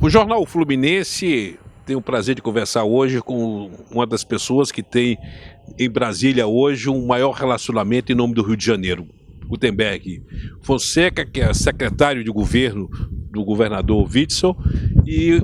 O Jornal Fluminense tem o prazer de conversar hoje com uma das pessoas que tem em Brasília hoje um maior relacionamento em nome do Rio de Janeiro, Gutenberg Fonseca, que é secretário de governo do governador Witzel, e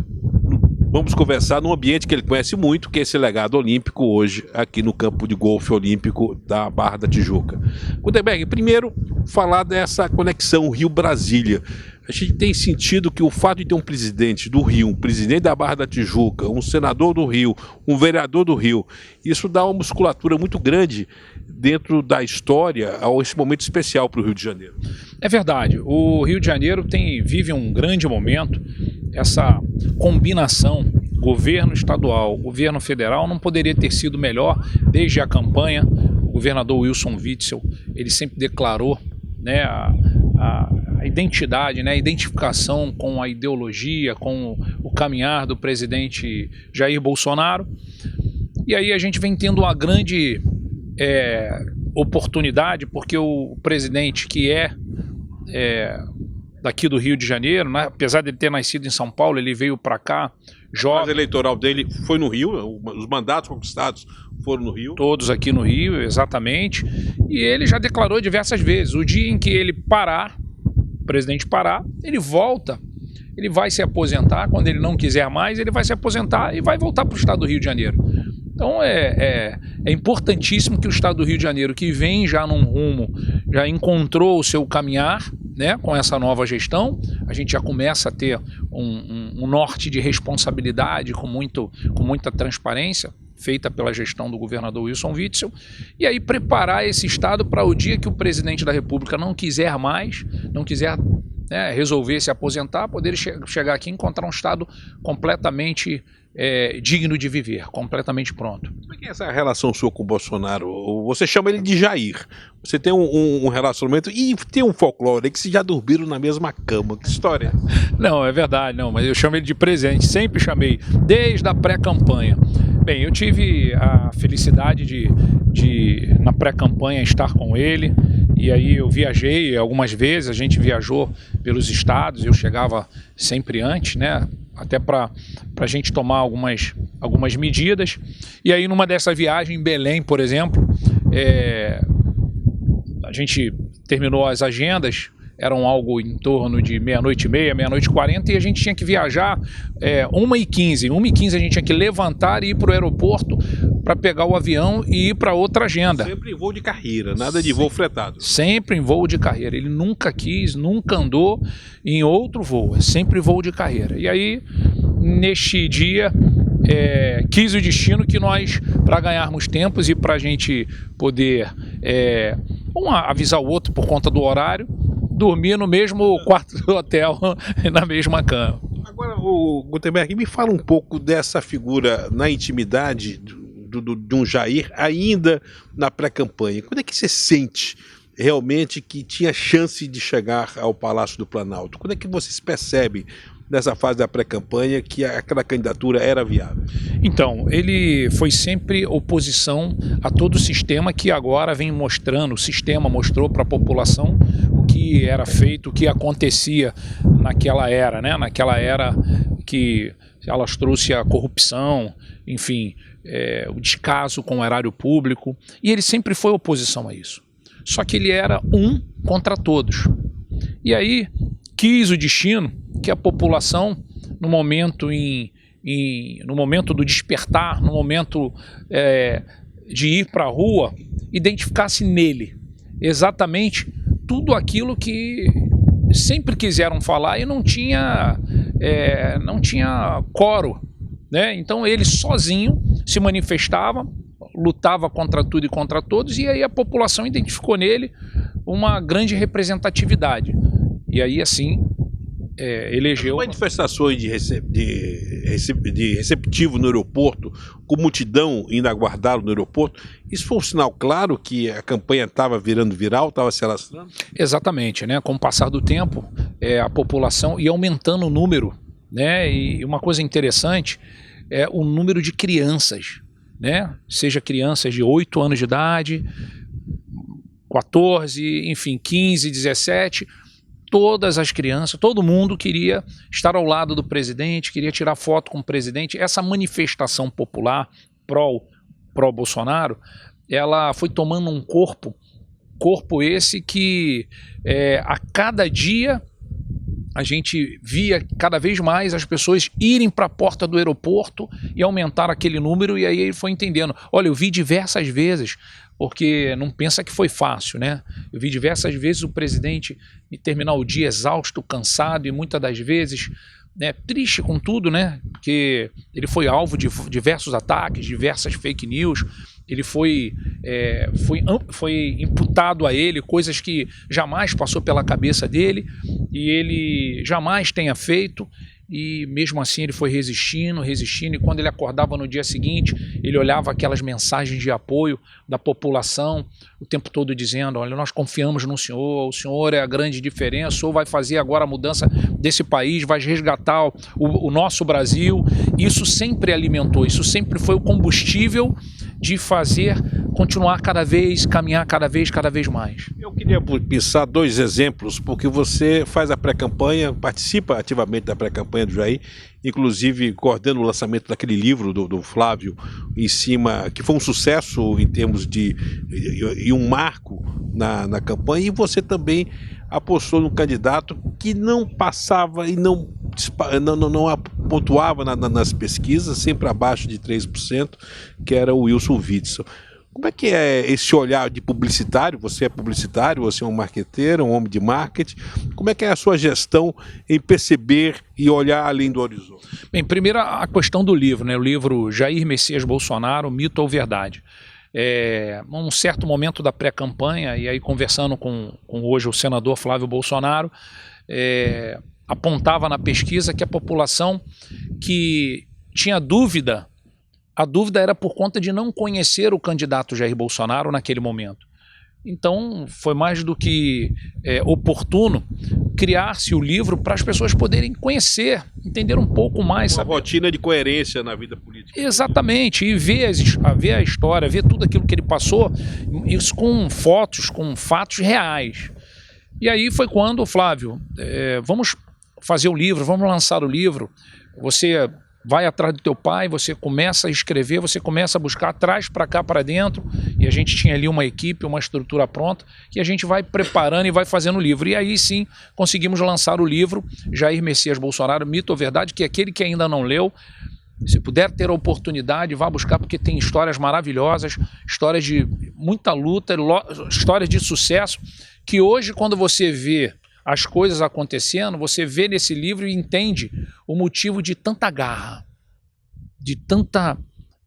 vamos conversar num ambiente que ele conhece muito, que é esse legado olímpico hoje aqui no campo de golfe olímpico da Barra da Tijuca. Gutenberg, primeiro falar dessa conexão Rio-Brasília. A gente tem sentido que o fato de ter um presidente do Rio, um presidente da Barra da Tijuca, um senador do Rio, um vereador do Rio, isso dá uma musculatura muito grande dentro da história a esse momento especial para o Rio de Janeiro. É verdade, o Rio de Janeiro vive um grande momento, essa combinação governo estadual, governo federal não poderia ter sido melhor desde a campanha. O governador Wilson Witzel, ele sempre declarou, né, a identidade, né, a identificação com a ideologia, com o caminhar do presidente Jair Bolsonaro. E aí a gente vem tendo uma grande oportunidade, porque o presidente que é daqui do Rio de Janeiro, né, apesar de ele ter nascido em São Paulo, ele veio para cá jovem. A base eleitoral dele foi no Rio, os mandatos conquistados foram no Rio. Todos aqui no Rio, exatamente. E ele já declarou diversas vezes, o dia em que ele parar, o presidente parar, ele volta, ele vai se aposentar, quando ele não quiser mais, ele vai se aposentar e vai voltar para o estado do Rio de Janeiro. Então é importantíssimo que o estado do Rio de Janeiro, que vem já num rumo, já encontrou o seu caminhar, né, com essa nova gestão, a gente já começa a ter um norte de responsabilidade com muita transparência, feita pela gestão do governador Wilson Witzel, e aí preparar esse estado para o dia que o presidente da República não quiser mais, não quiser resolver se aposentar, poder chegar aqui e encontrar um estado completamente digno de viver, completamente pronto. Como é que é essa relação sua com o Bolsonaro? Você chama ele de Jair, você tem um relacionamento e tem um folclore que vocês já dormiram na mesma cama, que história? Não, é verdade, não, mas eu chamo ele de presidente, sempre chamei, desde a pré-campanha. Bem, eu tive a felicidade de na pré-campanha estar com ele, e aí eu viajei algumas vezes, a gente viajou pelos estados, eu chegava sempre antes, né, até para a gente tomar algumas medidas. E aí numa dessa viagem em Belém, por exemplo, a gente terminou as agendas, eram algo em torno de 00h30, 00h40, e a gente tinha que viajar 1h15. 1h15 a gente tinha que levantar e ir para o aeroporto para pegar o avião e ir para outra agenda. Sempre em voo de carreira, nada de voo fretado. Sempre em voo de carreira. Ele nunca quis, nunca andou em outro voo, é sempre voo de carreira. E aí, neste dia, quis o destino que nós, para ganharmos tempos e para a gente poder um avisar o outro por conta do horário, dormir no mesmo quarto do hotel, na mesma cama. Agora, o Gutenberg, me fala um pouco dessa figura na intimidade de um Jair, ainda na pré-campanha. Quando é que você sente realmente que tinha chance de chegar ao Palácio do Planalto? Quando é que vocês percebem, nessa fase da pré-campanha, que aquela candidatura era viável? Então, ele foi sempre oposição a todo o sistema que agora vem mostrando, o sistema mostrou para a população o que era feito, o que acontecia naquela era, né? Naquela era que elas trouxe a corrupção, enfim, o descaso com o erário público, e ele sempre foi oposição a isso. Só que ele era um contra todos. E aí quis o destino que a população, no momento no momento do despertar, no momento de ir para a rua, identificasse nele exatamente tudo aquilo que sempre quiseram falar e não tinha coro, né? Então ele sozinho se manifestava, lutava contra tudo e contra todos, e aí a população identificou nele uma grande representatividade. E aí assim elegeu... Manifestações de receptivo no aeroporto, com multidão indo aguardá-lo no aeroporto, isso foi um sinal claro que a campanha estava virando viral, estava se alastrando? Exatamente, né? Com o passar do tempo, a população ia aumentando o número, né? E uma coisa interessante é o número de crianças, né? Seja crianças de 8 anos de idade, 14, enfim, 15, 17... todas as crianças, todo mundo queria estar ao lado do presidente, queria tirar foto com o presidente. Essa manifestação popular pró-Bolsonaro, ela foi tomando um corpo esse que a cada dia a gente via cada vez mais as pessoas irem para a porta do aeroporto e aumentar aquele número, e aí ele foi entendendo. Olha, eu vi diversas vezes, porque não pensa que foi fácil, né? Eu vi diversas vezes o presidente terminar o dia exausto, cansado, e muitas das vezes triste com tudo, né? Porque ele foi alvo de diversos ataques, diversas fake news. Ele foi imputado a ele coisas que jamais passou pela cabeça dele e ele jamais tenha feito, e mesmo assim ele foi resistindo, e quando ele acordava no dia seguinte, ele olhava aquelas mensagens de apoio da população, o tempo todo dizendo: olha, nós confiamos no senhor, o senhor é a grande diferença, o senhor vai fazer agora a mudança desse país, vai resgatar o nosso Brasil. Isso sempre alimentou, isso sempre foi o combustível de fazer continuar caminhar cada vez mais. Eu queria pensar dois exemplos, porque você faz a pré-campanha, participa ativamente da pré-campanha do Jair, inclusive coordena o lançamento daquele livro do Flávio, em cima, que foi um sucesso em termos e um marco na campanha, e você também apostou num candidato que não passava e não pontuava nas pesquisas, sempre abaixo de 3%, que era o Wilson Witzel. Como é que é esse olhar de publicitário? Você é publicitário, você é um marqueteiro, um homem de marketing. Como é que é a sua gestão em perceber e olhar além do horizonte? Bem, primeiro a questão do livro, né? O livro Jair Messias Bolsonaro, Mito ou Verdade. Num certo momento da pré-campanha, e aí conversando com hoje o senador Flávio Bolsonaro, apontava na pesquisa que a população que tinha dúvida, a dúvida era por conta de não conhecer o candidato Jair Bolsonaro naquele momento. Então foi mais do que oportuno criar-se o livro para as pessoas poderem conhecer, entender um pouco mais. Uma rotina de coerência na vida política. Exatamente, e ver a história, ver tudo aquilo que ele passou, isso com fotos, com fatos reais. E aí foi quando, Flávio, vamos fazer o livro, vamos lançar o livro, você vai atrás do teu pai, você começa a escrever, você começa a buscar, traz para cá, para dentro, e a gente tinha ali uma equipe, uma estrutura pronta, que a gente vai preparando e vai fazendo o livro. E aí sim, conseguimos lançar o livro Jair Messias Bolsonaro, Mito ou Verdade, que aquele que ainda não leu, se puder ter a oportunidade, vá buscar, porque tem histórias maravilhosas, histórias de muita luta, histórias de sucesso, que hoje, quando você vê as coisas acontecendo, você vê nesse livro e entende o motivo de tanta garra, de tanta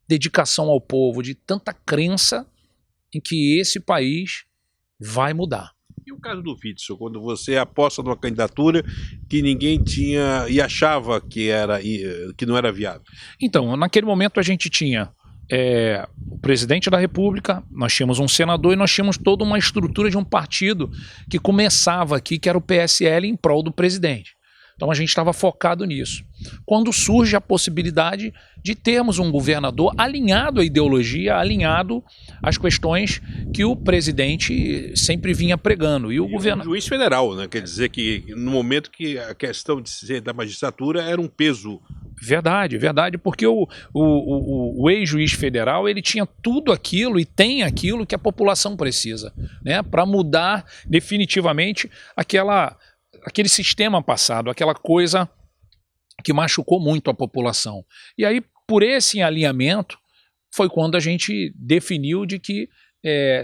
dedicação ao povo, de tanta crença em que esse país vai mudar. E o caso do Witzel, quando você aposta numa candidatura que ninguém tinha e achava que não era viável? Então, naquele momento a gente tinha o presidente da República, nós tínhamos um senador e nós tínhamos toda uma estrutura de um partido que começava aqui, que era o PSL, em prol do presidente. Então a gente estava focado nisso. Quando surge a possibilidade de termos um governador alinhado à ideologia, alinhado às questões que o presidente sempre vinha pregando. E o um juiz federal, né? Quer dizer que no momento que a questão de ser da magistratura era um peso. Verdade, verdade, porque o ex-juiz federal, ele tinha tudo aquilo e tem aquilo que a população precisa, né, para mudar definitivamente aquele sistema passado, aquela coisa que machucou muito a população. E aí, por esse alinhamento, foi quando a gente definiu de que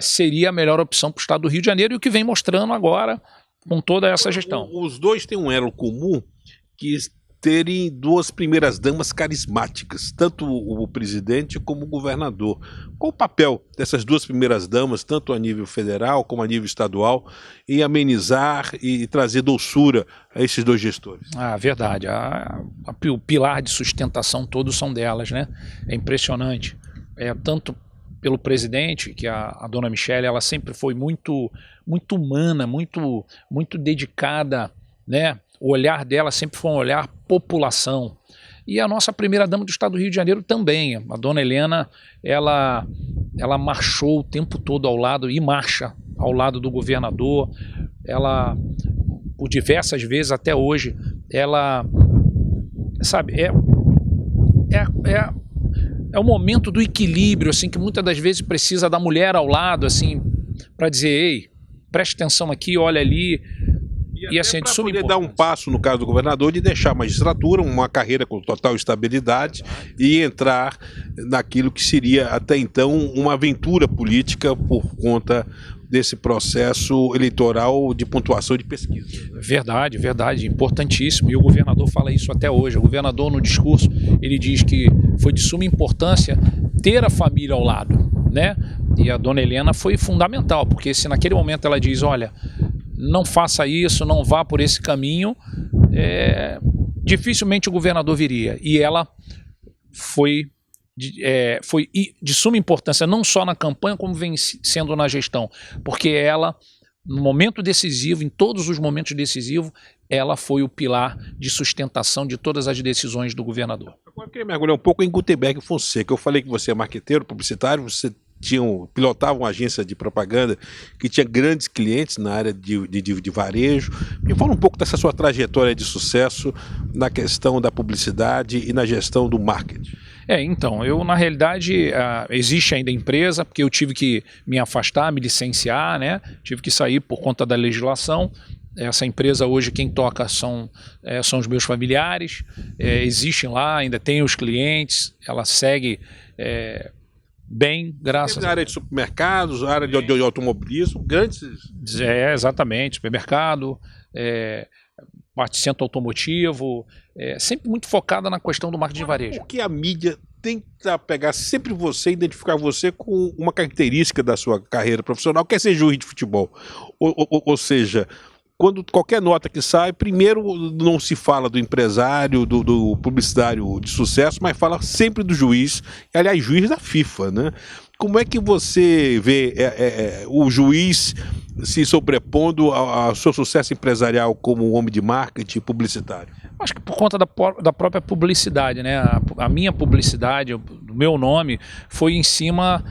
seria a melhor opção para o estado do Rio de Janeiro, e o que vem mostrando agora com toda essa gestão. Os dois têm um elo comum, que terem duas primeiras damas carismáticas, tanto o presidente como o governador. Qual o papel dessas duas primeiras damas, tanto a nível federal como a nível estadual, em amenizar e trazer doçura a esses dois gestores? Ah, verdade. O pilar de sustentação todos são delas, né? É impressionante. Tanto pelo presidente, que a dona Michele, ela sempre foi muito humana, muito dedicada, né? O olhar dela sempre foi um olhar população. E a nossa primeira-dama do estado do Rio de Janeiro também, a dona Helena, ela marchou o tempo todo ao lado, e marcha ao lado do governador. Ela, por diversas vezes até hoje, ela, sabe, é o momento do equilíbrio, assim, que muitas das vezes precisa da mulher ao lado, assim, para dizer, ei, preste atenção aqui, olha ali. E assim, para poder dar um passo, no caso do governador, de deixar a magistratura, uma carreira com total estabilidade e entrar naquilo que seria até então uma aventura política por conta desse processo eleitoral de pontuação de pesquisa. Verdade, verdade, importantíssimo. E o governador fala isso até hoje. O governador, no discurso, ele diz que foi de suma importância ter a família ao lado, né? E a dona Helena foi fundamental, porque se naquele momento ela diz, olha, não faça isso, não vá por esse caminho, dificilmente o governador viria. E ela foi de suma importância, não só na campanha, como vem sendo na gestão, porque ela, no momento decisivo, em todos os momentos decisivos, ela foi o pilar de sustentação de todas as decisões do governador. Agora eu queria mergulhar um pouco em Gutenberg Fonseca. Eu falei que você é marqueteiro, publicitário, você pilotava uma agência de propaganda que tinha grandes clientes na área de varejo. Me fala um pouco dessa sua trajetória de sucesso na questão da publicidade e na gestão do marketing. Então, eu na realidade, existe ainda a empresa, porque eu tive que me afastar, me licenciar, né? Tive que sair por conta da legislação. Essa empresa hoje quem toca são os meus familiares, existem lá, ainda tem os clientes, ela segue bem, graças a Deus. Na área de supermercados, área de automobilismo, grandes... Exatamente, supermercado, parte de centro automotivo, sempre muito focada na questão do marketing de varejo. Por que a mídia tenta pegar sempre você, identificar você com uma característica da sua carreira profissional, que é ser juiz de futebol? Ou seja, quando qualquer nota que sai, primeiro não se fala do empresário, do publicitário de sucesso, mas fala sempre do juiz, aliás, juiz da FIFA, né? Como é que você vê o juiz se sobrepondo ao seu sucesso empresarial como homem de marketing publicitário? Acho que por conta da própria publicidade, né? A minha publicidade, o meu nome, foi em cima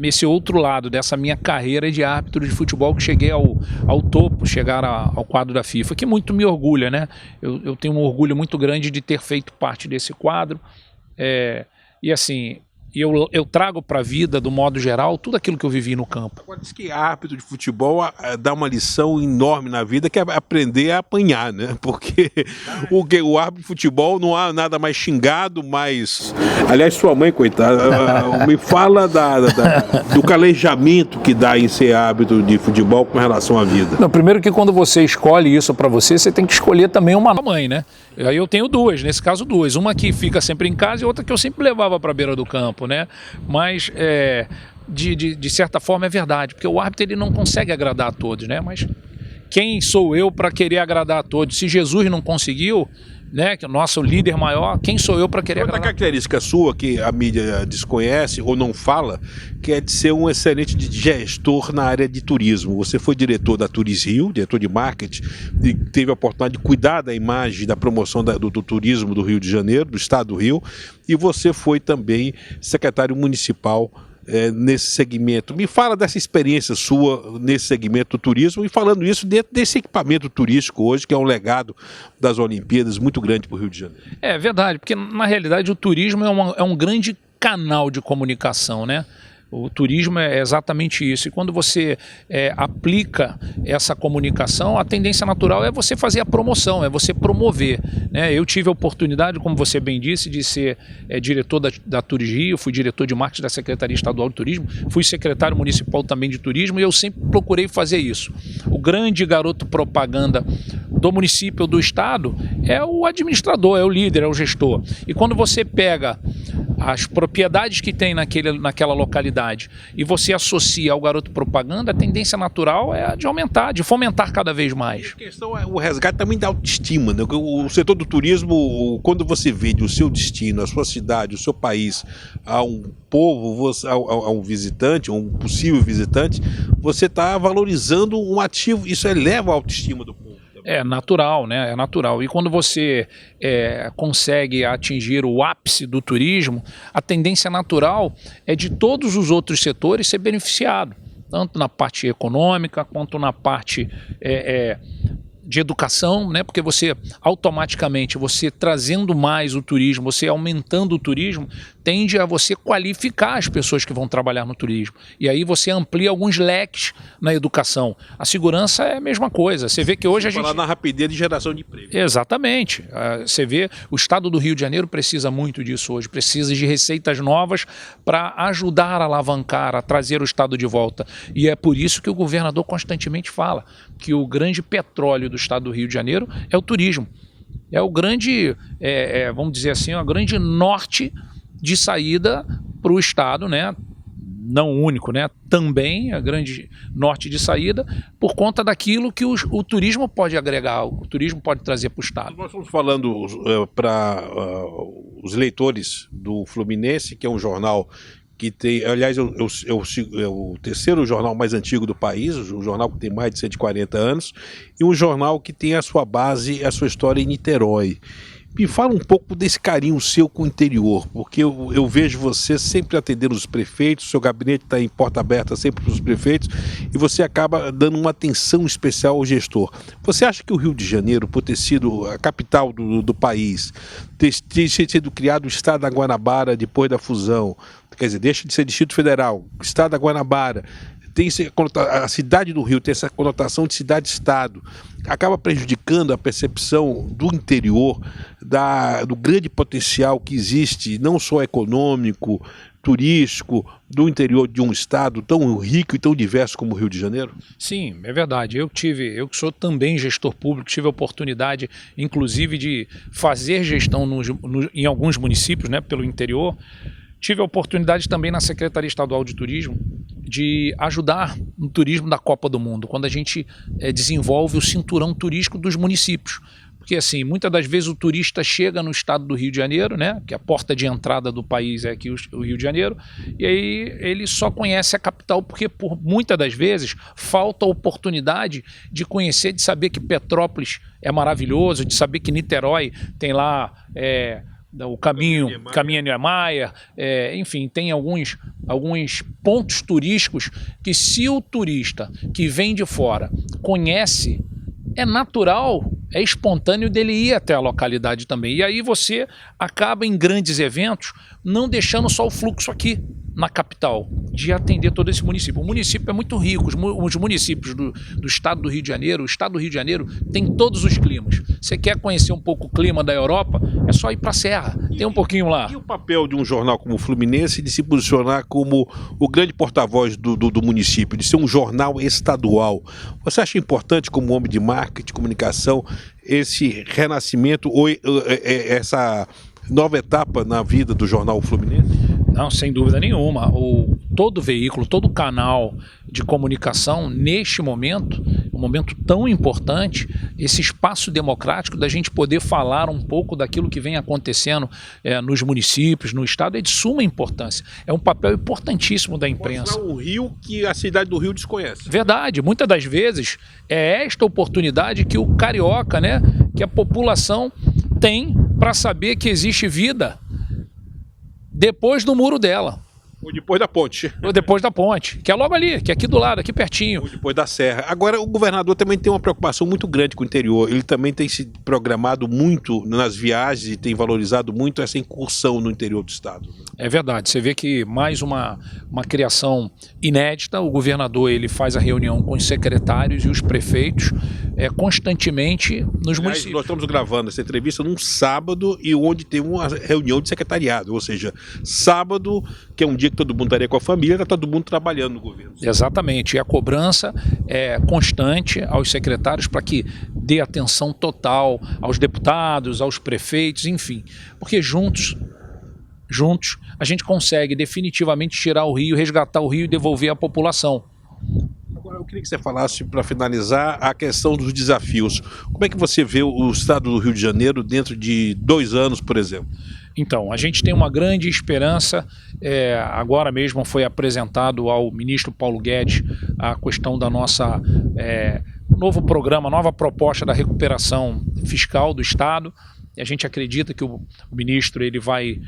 esse outro lado, dessa minha carreira de árbitro de futebol, que cheguei ao topo, chegar ao quadro da FIFA, que muito me orgulha, né? Eu tenho um orgulho muito grande de ter feito parte desse quadro, e assim... E eu trago para a vida, do modo geral, tudo aquilo que eu vivi no campo. Agora, diz que árbitro de futebol dá uma lição enorme na vida, que é aprender a apanhar, né? Porque o árbitro de futebol não há nada mais xingado, mais... Aliás, sua mãe, coitada, me fala do calejamento que dá em ser árbitro de futebol com relação à vida. Não, primeiro que quando você escolhe isso para você, você tem que escolher também uma mãe, né? Aí eu tenho duas, nesse caso duas. Uma que fica sempre em casa e outra que eu sempre levava para a beira do campo, né? Mas, de certa forma, é verdade, porque o árbitro ele não consegue agradar a todos, né? Mas quem sou eu para querer agradar a todos? Se Jesus não conseguiu, né, que é o nosso líder maior, quem sou eu para querer agradar? Outra característica sua que a mídia desconhece ou não fala, que é de ser um excelente gestor na área de turismo. Você foi diretor da Turis Rio, diretor de marketing, e teve a oportunidade de cuidar da imagem, da promoção do turismo do Rio de Janeiro, do estado do Rio, e você foi também secretário municipal nesse segmento. Me fala dessa experiência sua nesse segmento do turismo, e falando isso dentro desse equipamento turístico hoje, que é um legado das Olimpíadas muito grande para o Rio de Janeiro. É verdade, porque na realidade o turismo é um grande canal de comunicação, né? O turismo é exatamente isso. E quando você aplica essa comunicação, a tendência natural é você fazer a promoção, é você promover, né? Eu tive a oportunidade, como você bem disse, de ser diretor da Turis Rio, fui diretor de marketing da Secretaria Estadual de Turismo, fui secretário municipal também de turismo, e eu sempre procurei fazer isso. O grande garoto propaganda do município ou do estado é o administrador, é o líder, é o gestor. E quando você pega as propriedades que tem naquela localidade e você associa ao garoto propaganda, a tendência natural é a de aumentar, de fomentar cada vez mais. A questão é o resgate também da autoestima, né? O setor do turismo, quando você vende o seu destino, a sua cidade, o seu país a um povo, a um visitante, a um possível visitante, você está valorizando um ativo, isso eleva a autoestima do povo. É natural, né? É natural. E quando você consegue atingir o ápice do turismo, a tendência natural é de todos os outros setores ser beneficiado, tanto na parte econômica quanto na parte de educação, né? Porque você automaticamente, você trazendo mais o turismo, você aumentando o turismo, tende a você qualificar as pessoas que vão trabalhar no turismo. E aí você amplia alguns leques na educação. A segurança é a mesma coisa. Você vê que hoje a gente... Falar na rapidez de geração de emprego. Exatamente. Você vê, o estado do Rio de Janeiro precisa muito disso hoje, precisa de receitas novas para ajudar a alavancar, a trazer o estado de volta. E é por isso que o governador constantemente fala que o grande petróleo do estado do Rio de Janeiro é o turismo. É o grande, vamos dizer assim, o grande norte de saída para o estado, né? Não único, né? Também a grande norte de saída por conta daquilo que o turismo pode agregar, o turismo pode trazer para o estado. Nós estamos falando para os leitores do Fluminense, que é um jornal que tem, aliás, é o terceiro jornal mais antigo do país, um jornal que tem mais de 140 anos, e um jornal que tem a sua base, a sua história em Niterói. Me fala um pouco desse carinho seu com o interior, porque eu vejo você sempre atendendo os prefeitos, seu gabinete está em porta aberta sempre para os prefeitos, e você acaba dando uma atenção especial ao gestor. Você acha que o Rio de Janeiro, por ter sido a capital do país, ter sido criado o estado da Guanabara depois da fusão, quer dizer, deixa de ser Distrito Federal, estado da Guanabara, a cidade do Rio tem essa conotação de cidade-estado, acaba prejudicando a percepção do interior, do grande potencial que existe, não só econômico, turístico, do interior de um estado tão rico e tão diverso como o Rio de Janeiro? Sim, é verdade. Eu que sou também gestor público, tive a oportunidade, inclusive, de fazer gestão em alguns municípios, né, pelo interior. Tive a oportunidade também na Secretaria Estadual de Turismo de ajudar no turismo da Copa do Mundo, quando a gente desenvolve o cinturão turístico dos municípios. Porque assim, muitas das vezes o turista chega no estado do Rio de Janeiro, né, que a porta de entrada do país é aqui o Rio de Janeiro, e aí ele só conhece a capital porque por muitas das vezes falta a oportunidade de conhecer, de saber que Petrópolis é maravilhoso, de saber que Niterói tem lá... o caminho Niemeyer, enfim, tem alguns pontos turísticos que, se o turista que vem de fora conhece, é natural, é espontâneo dele ir até a localidade também. E aí você acaba em grandes eventos não deixando só o fluxo aqui na capital, de atender todo esse município. O município é muito rico, os municípios do estado do Rio de Janeiro, o estado do Rio de Janeiro tem todos os climas. Você quer conhecer um pouco o clima da Europa, é só ir para a Serra, tem um pouquinho lá. E o papel de um jornal como o Fluminense de se posicionar como o grande porta-voz do município, de ser um jornal estadual? Você acha importante, como homem de marketing, comunicação, esse renascimento ou essa nova etapa na vida do jornal Fluminense? Não, sem dúvida nenhuma. Todo veículo, todo canal de comunicação, neste momento, um momento tão importante, esse espaço democrático da gente poder falar um pouco daquilo que vem acontecendo nos municípios, no estado, é de suma importância. É um papel importantíssimo da imprensa. Mostrar um Rio que a cidade do Rio desconhece. Verdade. Muitas das vezes é esta oportunidade que o carioca, né, que a população tem para saber que existe vida depois do muro dela. Ou depois da ponte. Ou depois da ponte, que é logo ali, que é aqui do lado, aqui pertinho. Ou depois da serra. Agora, o governador também tem uma preocupação muito grande com o interior. Ele também tem se programado muito nas viagens e tem valorizado muito essa incursão no interior do estado. É verdade. Você vê que mais uma criação inédita. O governador ele faz a reunião com os secretários e os prefeitos constantemente nos municípios. Nós estamos gravando essa entrevista num sábado e onde tem uma reunião de secretariado. Ou seja, sábado, que é um dia que todo mundo estaria com a família, está todo mundo trabalhando no governo. Exatamente, e a cobrança é constante aos secretários para que dê atenção total aos deputados, aos prefeitos, enfim, porque juntos a gente consegue definitivamente tirar o Rio, resgatar o Rio e devolver à população. Agora, eu queria que você falasse, para finalizar, a questão dos desafios. Como é que você vê o estado do Rio de Janeiro dentro de 2 anos, por exemplo? Então, a gente tem uma grande esperança, agora mesmo foi apresentado ao ministro Paulo Guedes a questão da nossa novo programa, nova proposta da recuperação fiscal do Estado, e a gente acredita que o ministro ele vai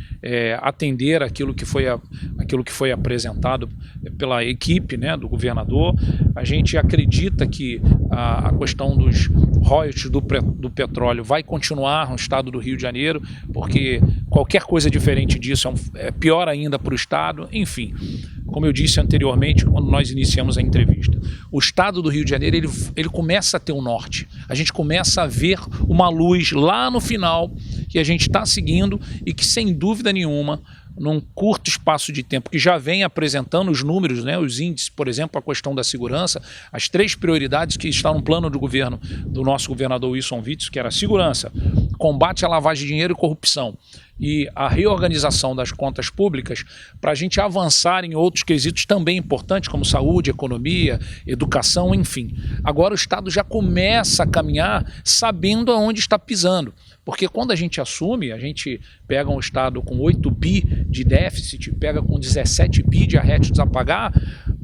atender aquilo que foi apresentado pela equipe, né, do governador. A gente acredita que a questão dos royalties do petróleo vai continuar no estado do Rio de Janeiro, porque qualquer coisa diferente disso é pior ainda para o estado. Enfim, como eu disse anteriormente, quando nós iniciamos a entrevista, o estado do Rio de Janeiro ele começa a ter um norte. A gente começa a ver uma luz lá no final que a gente está seguindo e que, sem dúvida nenhuma, num curto espaço de tempo, que já vem apresentando os números, né, os índices, por exemplo, a questão da segurança, as 3 prioridades que estão no plano do governo do nosso governador Wilson Witzel, que era a segurança, combate à lavagem de dinheiro e corrupção e a reorganização das contas públicas, para a gente avançar em outros quesitos também importantes, como saúde, economia, educação, enfim. Agora o Estado já começa a caminhar sabendo aonde está pisando, porque quando a gente assume, a gente pega um Estado com 8 bi de déficit, pega com 17 bi de arretos a pagar,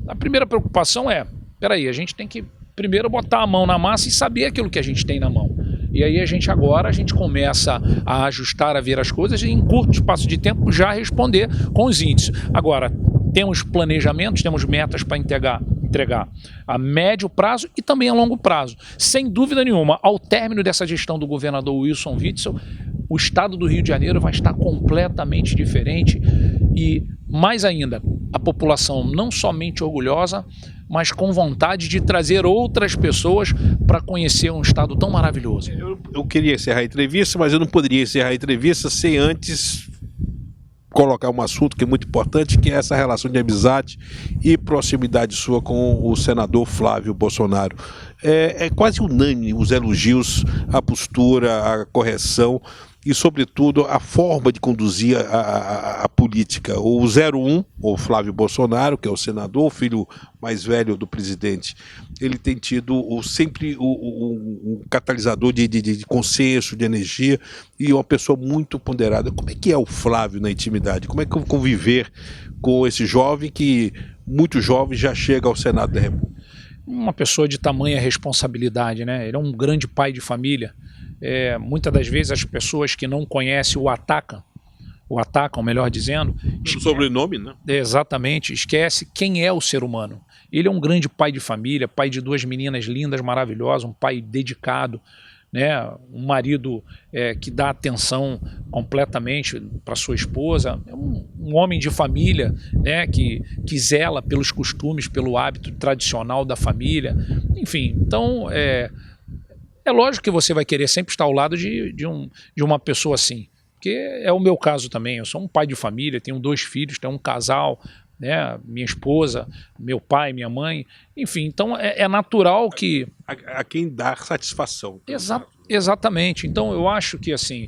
a primeira preocupação é, peraí, a gente tem que primeiro botar a mão na massa e saber aquilo que a gente tem na mão. E aí a gente começa a ajustar, a ver as coisas e em curto espaço de tempo já responder com os índices. Agora, temos planejamentos, temos metas para entregar a médio prazo e também a longo prazo. Sem dúvida nenhuma, ao término dessa gestão do governador Wilson Witzel, o estado do Rio de Janeiro vai estar completamente diferente e, mais ainda, a população não somente orgulhosa, mas com vontade de trazer outras pessoas para conhecer um estado tão maravilhoso. Eu queria encerrar a entrevista, mas eu não poderia encerrar a entrevista sem antes colocar um assunto que é muito importante, que é essa relação de amizade e proximidade sua com o senador Flávio Bolsonaro. É quase unânime os elogios à postura, à correção e, sobretudo, a forma de conduzir a política. O 01, o Flávio Bolsonaro, que é o senador, o filho mais velho do presidente, ele tem tido sempre um catalisador de consenso, de energia, e uma pessoa muito ponderada. Como é que é o Flávio na intimidade? Como é que conviver com esse jovem que, muito jovem, já chega ao Senado da República? Uma pessoa de tamanha responsabilidade, né? Ele é um grande pai de família. Muitas das vezes as pessoas que não conhecem o atacam, melhor dizendo. O sobrenome, né? Exatamente, esquece quem é o ser humano. Ele é um grande pai de família, pai de 2 meninas lindas, maravilhosas, um pai dedicado, né? Um marido que dá atenção completamente para sua esposa, é um homem de família, né? que zela pelos costumes, pelo hábito tradicional da família, enfim. Então, é lógico que você vai querer sempre estar ao lado de uma pessoa assim, porque é o meu caso também. Eu sou um pai de família, tenho 2 filhos, tenho um casal, né, minha esposa, meu pai, minha mãe, enfim, então é natural que... A quem dá satisfação. Exatamente, então eu acho que assim,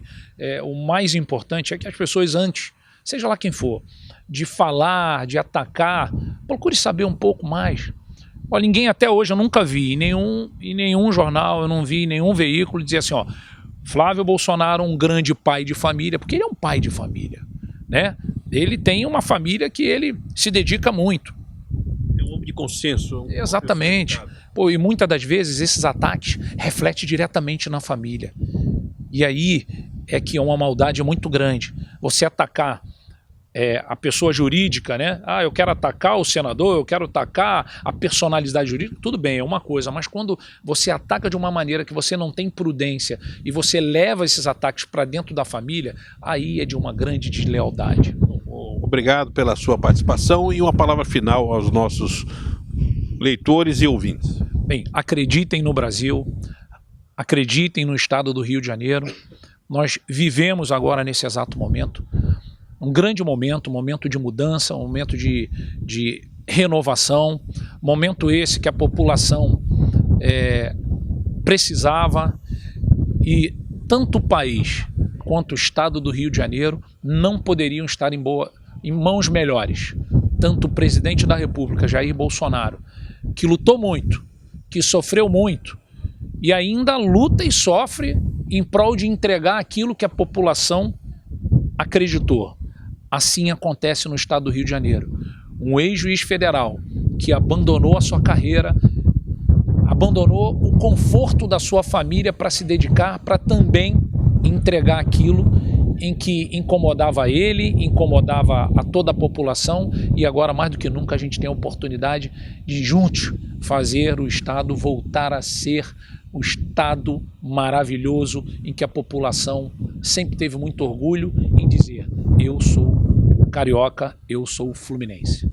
o mais importante é que as pessoas antes, seja lá quem for, de falar, de atacar, procure saber um pouco mais. Olha, ninguém até hoje, eu nunca vi em nenhum jornal, eu não vi em nenhum veículo dizer assim, ó, Flávio Bolsonaro, um grande pai de família, porque ele é um pai de família, né? Ele tem uma família que ele se dedica muito. É um homem de consenso. Exatamente. Pô, e muitas das vezes esses ataques refletem diretamente na família. E aí é que é uma maldade muito grande. Você atacar a pessoa jurídica, né? Eu quero atacar o senador, eu quero atacar a personalidade jurídica, tudo bem, é uma coisa, mas quando você ataca de uma maneira que você não tem prudência e você leva esses ataques para dentro da família, aí é de uma grande deslealdade. Obrigado pela sua participação e uma palavra final aos nossos leitores e ouvintes. Bem, acreditem no Brasil, acreditem no estado do Rio de Janeiro. Nós vivemos agora, nesse exato momento, um grande momento, um momento de mudança, um momento de renovação, momento esse que a população precisava, e tanto o país quanto o estado do Rio de Janeiro não poderiam estar em mãos melhores. Tanto o presidente da República, Jair Bolsonaro, que lutou muito, que sofreu muito, e ainda luta e sofre em prol de entregar aquilo que a população acreditou. Assim acontece no estado do Rio de Janeiro. Um ex-juiz federal que abandonou a sua carreira, abandonou o conforto da sua família para se dedicar, para também entregar aquilo em que incomodava ele, incomodava a toda a população, e agora mais do que nunca a gente tem a oportunidade de juntos fazer o Estado voltar a ser o Estado maravilhoso em que a população sempre teve muito orgulho em dizer: eu sou carioca, eu sou fluminense.